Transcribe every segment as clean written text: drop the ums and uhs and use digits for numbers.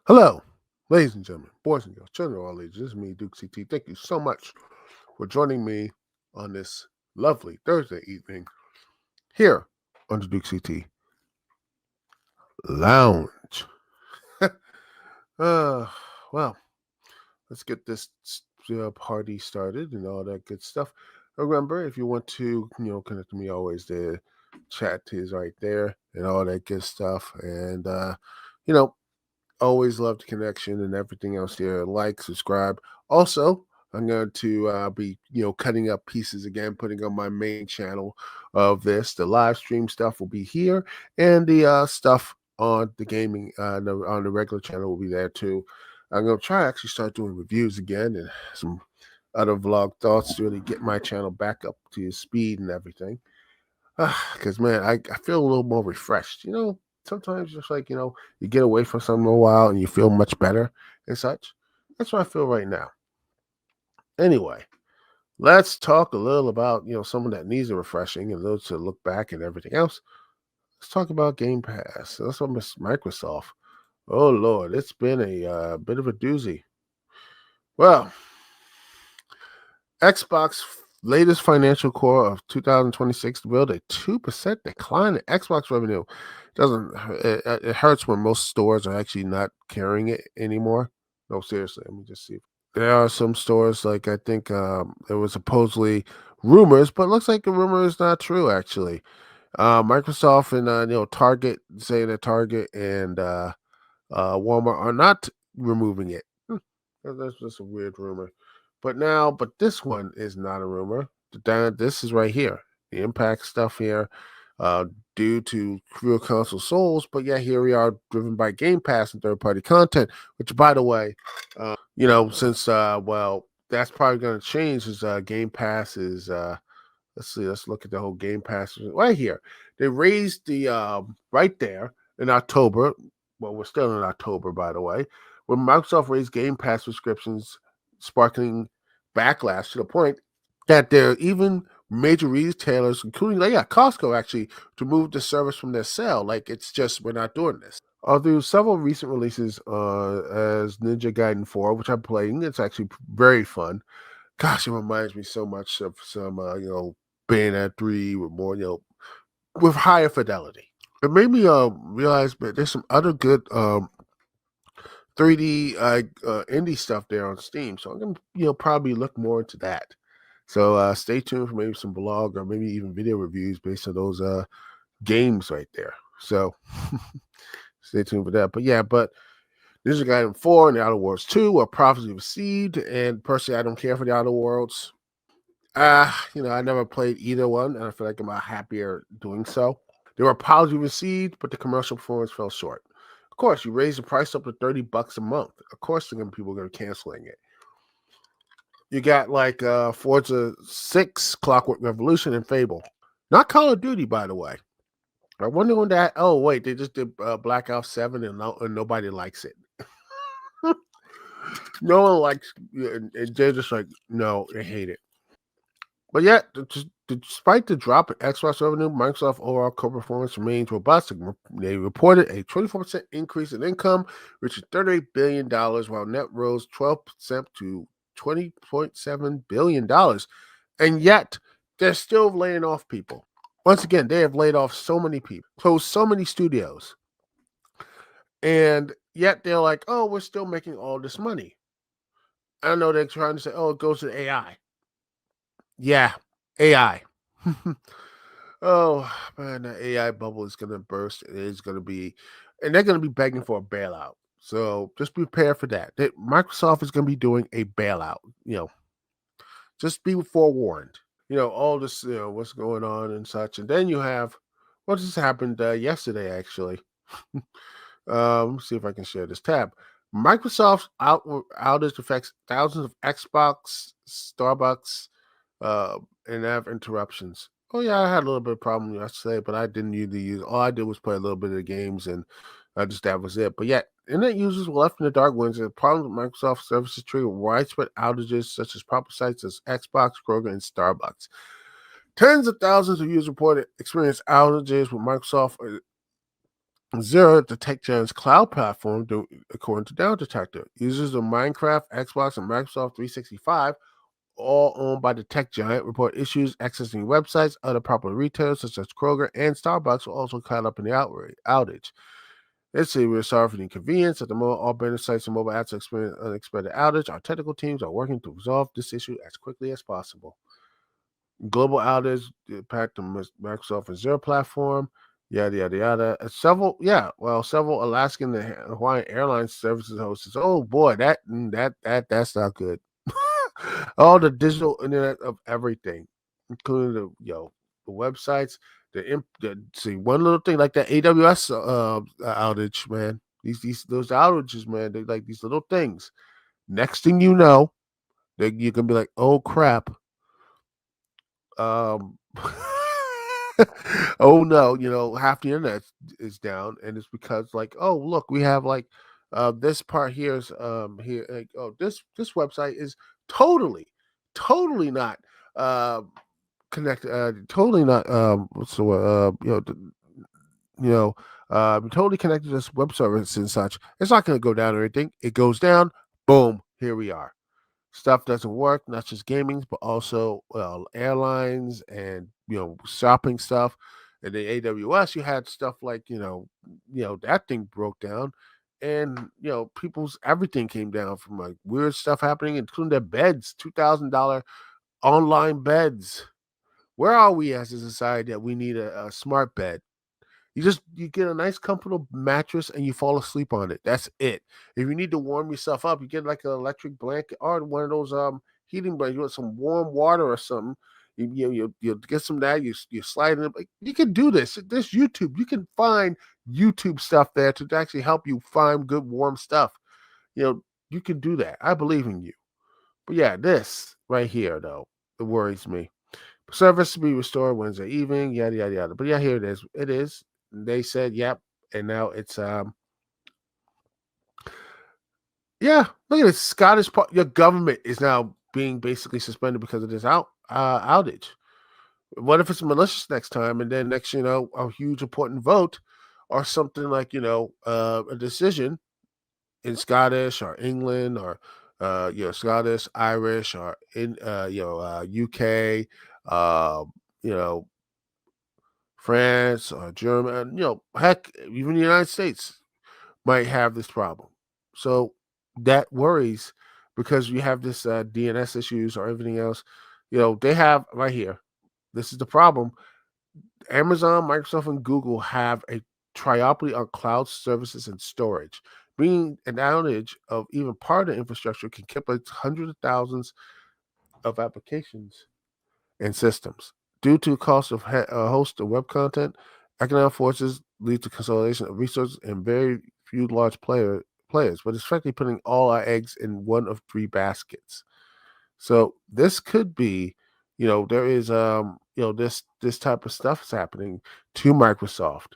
Hello, ladies and gentlemen, boys and girls, children of all ages. This is me, Dukect. Thank you so much for joining me on this lovely Thursday evening here on the Dukect Lounge. uh, well, let's get this party started and all that good stuff. Remember, if you want to, connect with me, always the chat is right there and all that good stuff. And you know, always love the connection and everything else here. Like, subscribe. Also, I'm going to be, cutting up pieces again, putting on my main channel of this. The live stream stuff will be here, and the stuff on the gaming on the regular channel will be there too. I'm going to try to actually start doing reviews again and some other vlog thoughts to really get my channel back up to speed and everything. Because man, I feel a little more refreshed. Sometimes just like you get away from something a while and you feel much better and such. That's what I feel right now. Anyway, let's talk a little about someone that needs a refreshing and those to look back and everything else. Let's talk about Game Pass. That's what Miss Microsoft. Oh Lord, it's been a bit of a doozy. Well, Xbox latest financial core of 2026 revealed a 2% decline in Xbox revenue. Doesn't it hurts when most stores are actually not carrying it anymore? No, seriously. Let me just see. There are some stores like I think there was supposedly rumors, but it looks like the rumor is not true actually. Microsoft and Target saying that Target and Walmart are not removing it. That's just a weird rumor. But this one is not a rumor. This is right here. The impact stuff here, uh, due to real console souls. But yeah, here we are, driven by Game Pass and third-party content. Which, by the way, since that's probably going to change. Is Game Pass is let's see, let's look at the whole Game Pass right here. They raised the right there in October. Well, we're still in October, by the way, when Microsoft raised Game Pass subscriptions, sparking backlash to the point that there are even major retailers, including Costco, actually, to move the service from their sale. Like it's just we're not doing this. Although several recent releases, as Ninja Gaiden 4, which I'm playing, it's actually very fun. Gosh, it reminds me so much of some, Bayonetta 3 with more, with higher fidelity. It made me realize, but there's some other good 3D indie stuff there on Steam. So I'm gonna, probably look more into that. So stay tuned for maybe some blog or maybe even video reviews based on those games right there. So stay tuned for that. But Ninja Gaiden 4 and the Outer Worlds 2 are prophecy received, and personally, I don't care for the Outer Worlds. I never played either one, and I feel like I'm happier doing so. They were apology received, but the commercial performance fell short. Of course, you raise the price up to $30 a month. Of course, people are going to canceling it. You got like Forza 6, Clockwork Revolution, and Fable. Not Call of Duty, by the way. I wonder when that. Oh wait, they just did Black Ops 7, and nobody likes it. No one likes. They're just like, no, they hate it. But yet, despite the drop in Xbox revenue, Microsoft overall core performance remains robust. They reported a 24% increase in income, reaching $38 billion, while net rose 12% to $20.7 billion. And yet, they're still laying off people. Once again, they have laid off so many people, closed so many studios. And yet, they're like, oh, we're still making all this money. I know they're trying to say, oh, it goes to AI. Yeah, AI. Oh man, the AI bubble is gonna burst. It is gonna be, and they're gonna be begging for a bailout. So just prepare for that. Microsoft is gonna be doing a bailout. Just be forewarned. All this, what's going on and such. And then you have what just happened yesterday, actually. Let me see if I can share this tab. Microsoft's outage affects thousands of Xbox, Starbucks, and have interruptions. Oh yeah, I had a little bit of problem yesterday, but I didn't usually use. All I did was play a little bit of the games, and just that was it. But yet, internet users were left in the dark when the problem with Microsoft services triggered widespread outages, such as proper sites as Xbox, Kroger, and Starbucks. Tens of thousands of users reported experienced outages with Microsoft Zero, the tech giant's cloud platform, according to Down Detector. Users of Minecraft, Xbox, and Microsoft 365, all owned by the tech giant, report issues accessing websites. Other popular retailers such as Kroger and Starbucks were also caught up in the outage. They say we're sorry for the inconvenience. At the moment, all business sites and mobile apps experience unexpected outage. Our technical teams are working to resolve this issue as quickly as possible. Global outage impact on Microsoft Azure platform. Yada yada yada. Several Alaskan and Hawaiian Airlines services hosts. Oh boy, that's not good. All the digital internet of everything, including the websites, see one little thing like that AWS outage, man. These those outages, man. They're like these little things. Next thing you know, you can be like, oh crap. Um, oh no, half the internet is down, and it's because like, oh look, we have like this part here is here like, oh this website is totally not uh connected, totally not what's the word, you know totally connected to this web service and such. It's not going to go down or anything. It goes down, boom, here we are. Stuff doesn't work, not just gaming, but also airlines and shopping stuff. And the AWS, you had stuff like that thing broke down, and people's everything came down from like weird stuff happening, including their beds, $2,000 online beds. Where are we as a society that we need a smart bed? You get a nice comfortable mattress and you fall asleep on it. That's it. If you need to warm yourself up, you get like an electric blanket or one of those heating blankets. You want some warm water or something. You get some of that. You slide it. Like, you can do this. There's YouTube. You can find YouTube stuff there to actually help you find good warm stuff. You can do that. I believe in you. But yeah, this right here though, it worries me. Service to be restored Wednesday evening, yada yada yada. But yeah, here it is. It is. They said, yep, and now it's yeah. Look at this. Scottish your government is now being basically suspended because of this outage. What if it's malicious next time, and then next, a huge important vote, or something like a decision in Scottish or England or Scottish, Irish, or in UK, you know France or Germany, heck, even the United States might have this problem. So that worries because you have this DNS issues or everything else. They have right here. This is the problem. Amazon, Microsoft, and Google have a triopoly on cloud services and storage. Being an outage of even part of the infrastructure can kill like hundreds of thousands of applications and systems. Due to the cost of host of web content, economic forces lead to consolidation of resources and very few large players, but it's frankly putting all our eggs in one of three baskets. So this could be, there is this type of stuff is happening to Microsoft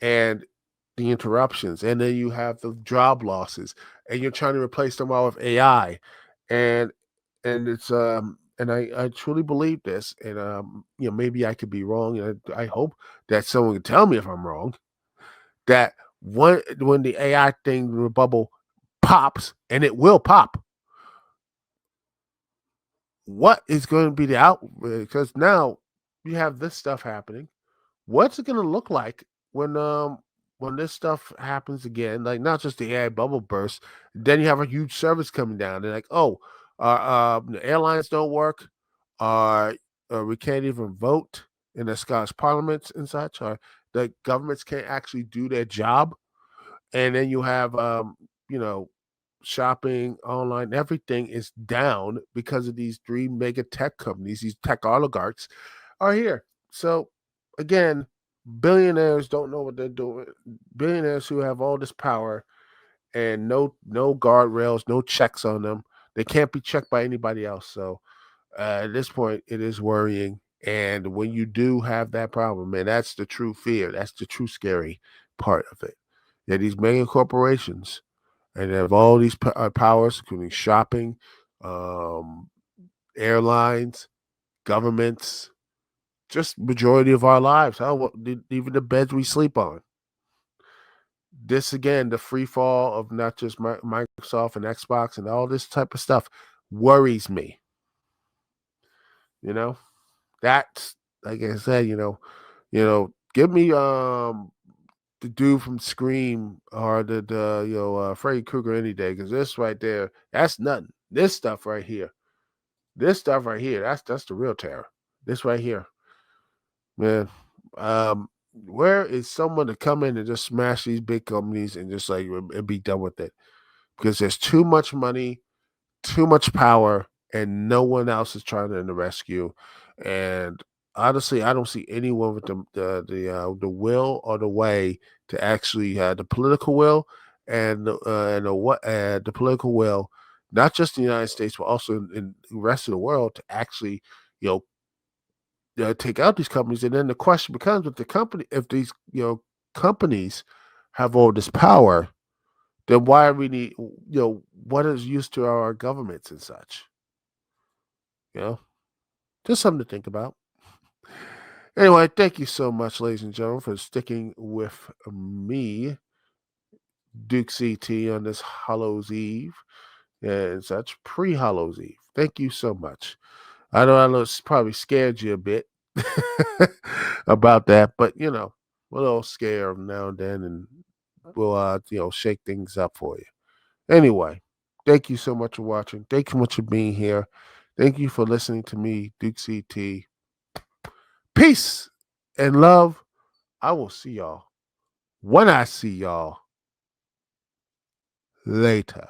and the interruptions, and then you have the job losses, and you're trying to replace them all with AI, and it's and I truly believe this, and maybe I could be wrong, and I hope that someone can tell me if I'm wrong. That when the AI thing, the bubble pops, and it will pop, what is going to be the out? Because now you have this stuff happening. What's it going to look like when this stuff happens again? Like not just the AI bubble burst, then you have a huge service coming down. They're like, oh, the airlines don't work, or we can't even vote in the Scottish parliaments and such, or the governments can't actually do their job. And then you have you know shopping online, everything is down because of these three mega tech companies. These tech oligarchs are here. So again, billionaires don't know what they're doing. Billionaires who have all this power and no guardrails, no checks on them. They can't be checked by anybody else. So at this point, it is worrying. And when you do have that problem, man, that's the true fear. That's the true scary part of it. Yeah, these mega corporations, and they have all these powers, including shopping, um, airlines, governments, just majority of our lives. Even the beds we sleep on. this again, the free fall of not just Microsoft and Xbox and all this type of stuff worries me. You know, that's like I said. Give me the dude from Scream or the Freddy Krueger any day, because this right there, that's nothing. This stuff right here, that's the real terror. This right here, man. Where is someone to come in and just smash these big companies and just like and be done with it? Because there's too much money, too much power, and no one else is trying to rescue. And honestly, I don't see anyone with the will or the way to actually the political will and the political will, not just in the United States, but also in the rest of the world to actually, you know, take out these companies. And then the question becomes, if these companies have all this power, then why are we need what is used to our governments and such? You know, just something to think about. Anyway, thank you so much, ladies and gentlemen, for sticking with me, Duke CT, on this Hallows Eve and such, pre-Hallows Eve. Thank you so much. I know probably scared you a bit about that, but we're a little scared now and then, and we'll shake things up for you. Anyway, thank you so much for watching. Thank you so much for being here. Thank you for listening to me, Duke CT. Peace and love. I will see y'all when I see y'all later.